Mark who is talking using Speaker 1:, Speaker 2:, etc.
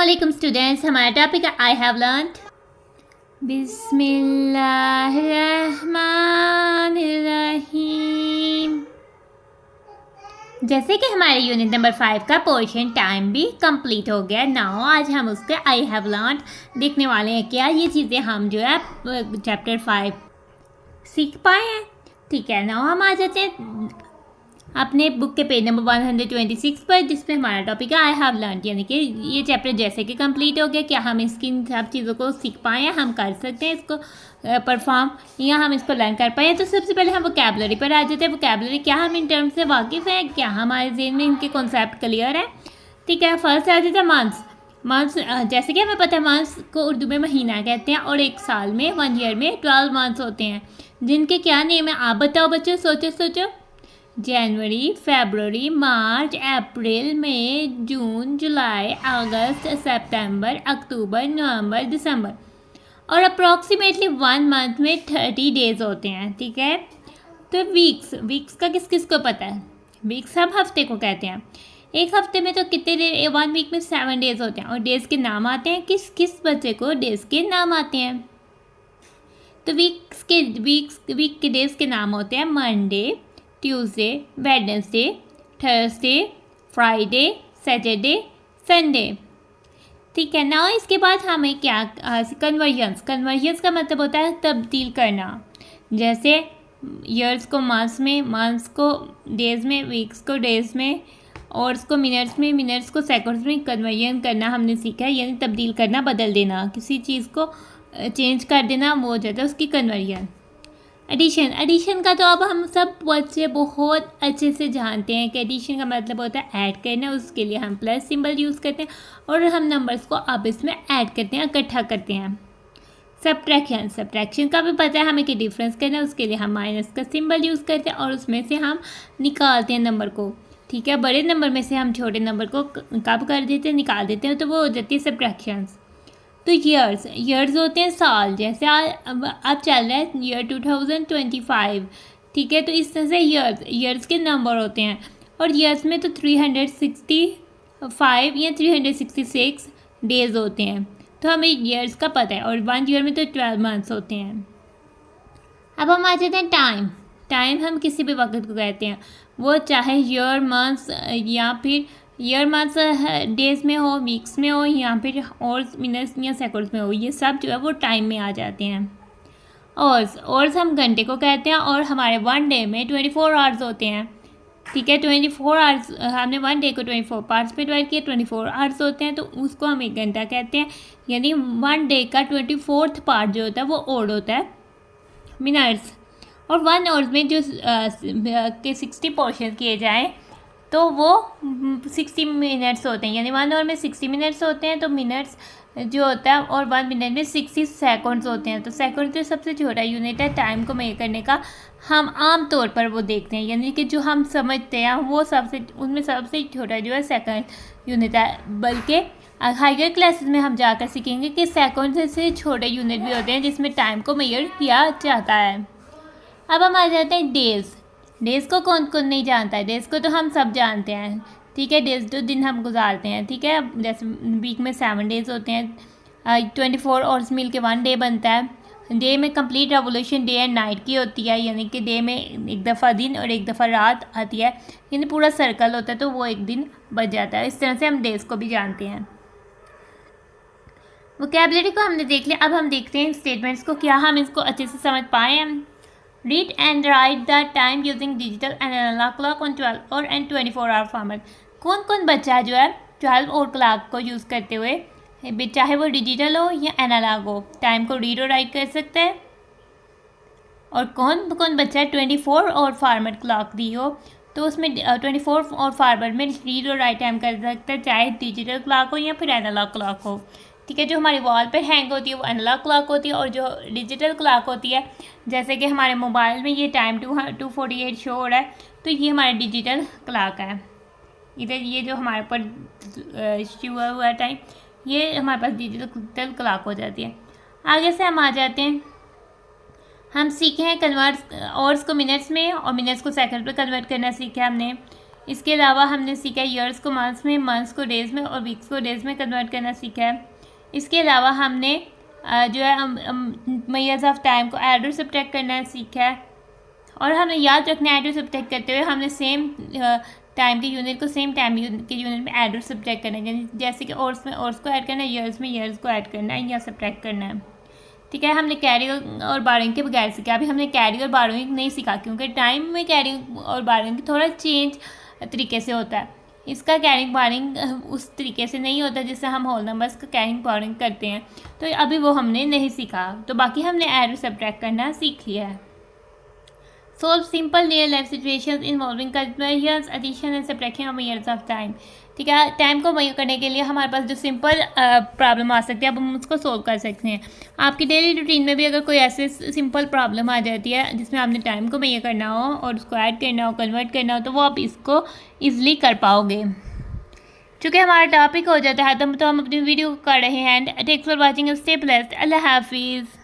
Speaker 1: वालेकुम स्टूडेंट्स, हमारा टॉपिक है आई हैव लर्नड। बिस्मिल्लाहिर्रहमानिर्रहीम। जैसे कि हमारे यूनिट नंबर 5 का पोर्शन टाइम भी कंप्लीट हो गया। नाउ आज हम उसके आई हैव लर्नड देखने वाले हैं क्या ये चीज़ें हम जो है चैप्टर 5 सीख पाए हैं। ठीक है, नाउ हम आ जाते हैं अपने बुक के पेज नंबर 126 पर, जिसमें हमारा टॉपिक है आई हैव लर्न, यानी कि ये चैप्टर जैसे कि कंप्लीट हो गया। क्या हम इसकी सब चीज़ों को सीख पाए हैं, हम कर सकते हैं इसको परफॉर्म या हम इसको लर्न कर पाए। तो सबसे पहले हम वोकैबुलरी पर आ जाते हैं। वोकैबुलरी क्या हम इन टर्म्स से वाकिफ़ हैं, क्या हमारे जेहन में इनके कॉन्सेप्ट क्लियर है। ठीक है, फर्स्ट आ जाता है मंथ्स। मंथ्स जैसे कि हमें पता है मंथ्स को उर्दू में महीना कहते हैं और एक साल में 1 ईयर में 12 मंथ्स होते हैं, जिनके क्या नेम है आप बताओ बच्चों, सोचो। जनवरी, फरवरी, मार्च, अप्रैल, मई, जून, जुलाई, अगस्त, सितंबर, अक्टूबर, नवंबर, दिसंबर। और अप्रॉक्सीमेटली 1 मंथ में 30 डेज होते हैं। ठीक है, तो वीक्स का किस किस को पता है। वीक्स हम हफ्ते को कहते हैं। एक हफ्ते में तो कितने डे, 1 वीक में 7 डेज होते हैं और डेज के नाम आते हैं। किस किस बच्चे को डेज के नाम आते हैं। तो वीक के डेज के नाम होते हैं Monday, Tuesday, Wednesday, Thursday, Friday, Saturday, Sunday. ठीक है ना, इसके बाद हमें क्या कन्वर्जन्स का मतलब होता है तब्दील करना। जैसे ईयर्स को मंथ्स में, मंथ्स को डेज में, वीक्स को डेज में, और उसको मिनट्स में, मिनट्स को सेकंड्स में कन्वर्जन करना हमने सीखा है, यानी तब्दील करना, बदल देना, किसी चीज़ को चेंज कर देना, वो हो जाता है उसकी कन्वर्जन। एडिशन का तो अब हम सब बच्चे बहुत अच्छे से जानते हैं कि एडिशन का मतलब होता है ऐड करना। उसके लिए हम प्लस सिंबल यूज़ करते हैं और हम नंबर्स को अब इसमें ऐड करते हैं, इकट्ठा करते हैं। सब्ट्रैक्शन का भी पता है हमें कि डिफरेंस करना है, उसके लिए हम माइनस का सिंबल यूज़ करते हैं और उसमें से हम निकालते हैं नंबर को। ठीक है, बड़े नंबर में से हम छोटे नंबर को कब कर देते हैं, निकाल देते हैं, तो वो हो जाती है सब्ट्रैक्शंस। तो ईयर्स होते हैं साल। जैसे अब चल रहा है ईयर 2025। ठीक है, तो इस तरह से ईयर्स के नंबर होते हैं और ईयर्स में तो 365 या 366 डेज होते हैं, तो हमें ईयर्स का पता है। और 1 ईयर में तो 12 मंथ्स होते हैं। अब हम आ जाते हैं टाइम हम किसी भी वक्त को कहते हैं, वो चाहे ईयर, मंथ्स या फिर ईयर, मंथ्स डेज में हो, वीक्स में हो, या फिर और मिनट्स या सेकंड्स में हो, ये सब जो है वो टाइम में आ जाते हैं। और हम घंटे को कहते हैं और हमारे 1 डे में 24 आवर्स होते हैं। ठीक है, 24 आवर्स, हमने 1 डे को 24 पार्ट्स में डिवाइड किया, 24 आवर्स होते हैं, तो उसको हम 1 घंटा कहते हैं। यानी 1 डे का 24th पार्ट जो होता है वो ओड होता है मिनट्स। और 1 आवर्स में जो के 60 पोर्शन किए जाएँ तो वो 60 मिनट्स होते हैं, यानी 1 आवर में 60 मिनट्स होते हैं। तो मिनट्स जो होता है और 1 मिनट में 60 सेकंड्स होते हैं। तो सेकंड जो सबसे छोटा यूनिट है टाइम को मेजर करने का, हम आम तौर पर वो देखते हैं, यानी कि जो हम समझते हैं वो उनमें सबसे छोटा जो है सेकंड यूनिट है। बल्कि हायर क्लासेस में हम जाकर सीखेंगे कि सेकंड से छोटे यूनिट भी होते हैं जिसमें टाइम को मेजर किया जाता है। अब हम आ जाते हैं डेज़ को कौन कौन नहीं जानता है। डेज़ को तो हम सब जानते हैं। ठीक है, डेज़ जो दिन हम गुजारते हैं। ठीक है, जैसे वीक में 7 डेज़ होते हैं, 24 आवर्स मिल के 1 डे बनता है। डे में complete revolution day and night की होती है, यानी कि डे में एक दफ़ा दिन और एक दफ़ा रात आती है, यानी पूरा सर्कल होता है, तो वो एक दिन बच जाता है। इस तरह से हम डेज़ को भी जानते हैं। वोकैबुलरी को हमने देख लिया, अब हम देखते हैं स्टेटमेंट्स को, क्या हम इसको अच्छे से समझ पाए हैं। Read and write the time using digital and analog clock on 12 और and 24-hour format। कौन कौन बच्चा जो है 12 और क्लॉक को यूज़ करते हुए, चाहे वो डिजिटल हो या एनालॉग हो, टाइम को रीड और राइट कर सकता है। और कौन कौन बच्चा 24 और फॉर्मेट क्लॉक दी हो तो उसमें 24 और फॉर्मेट में रीड और राइट टाइम कर सकता है, चाहे डिजिटल क्लॉक हो या फिर एनालॉग क्लॉक हो। ठीक है, जो हमारी वॉल पे हैंग होती है वो एनालॉग क्लॉक होती है और जो डिजिटल क्लॉक होती है, जैसे कि हमारे मोबाइल में ये टाइम 248 शो हो रहा है, तो ये हमारा डिजिटल क्लॉक है। इधर ये जो हमारे ऊपर शो हुआ है टाइम, ये हमारे पास डिजिटल क्लॉक हो जाती है। आगे से हम आ जाते हैं, हम सीखे हैं कन्वर्ट आवर्स को मिनट्स में और मिनट्स को सेकंड पे कन्वर्ट करना सीखा हमने। इसके अलावा हमने सीखा है ईयर्स को मंथ्स में, मंथ्स को डेज़ में और वीक्स को डेज़ में कन्वर्ट करना सीखा है। इसके अलावा हमने जो है मेजर्स ऑफ टाइम को ऐड और सब्ट्रैक्ट करना सीखा है। और हमें याद रखना है ऐड और सब्ट्रैक्ट करते हुए हमने सेम टाइम के यूनिट को सेम टाइम के यूनिट में ऐड और सब्ट्रैक्ट करना है, जैसे कि ऑर्स में ऑर्स को ऐड करना है, ईयर्स में ईयर्स को ऐड करना है या सब्ट्रैक्ट करना है। ठीक है, हमने कैरी और बारोइंग के बगैर सीखा। अभी हमने कैरी और बारोइंग नहीं सीखा क्योंकि टाइम में कैरी और बारोइंग थोड़ा चेंज तरीके से होता है। इसका कैरिंग बारिंग उस तरीके से नहीं होता जिससे हम होल नंबर्स का कैरिंग बारिंग करते हैं, तो अभी वो हमने नहीं सीखा। तो बाकी हमने ऐड और सब्ट्रैक्ट करना सीख लिया है। Solve simple real life situations involving conversions, addition and subtraction of measures of time. ठीक है, टाइम को मेजर करने के लिए हमारे पास जो सिंपल प्रॉब्लम आ सकती है अब हम उसको सोल्व कर सकते हैं। आपकी डेली रूटीन में भी अगर कोई ऐसे सिंपल प्रॉब्लम आ जाती है जिसमें आपने टाइम को मेजर करना हो और उसको ऐड करना हो, कन्वर्ट करना हो, तो वो आप इसको ईजिली कर पाओगे। चूँकि हमारा टॉपिक हो जाता है तो हम अपनी वीडियो को कर रहे हैं। Thanks for watching, stay blessed, अल्लाह हाफिज़।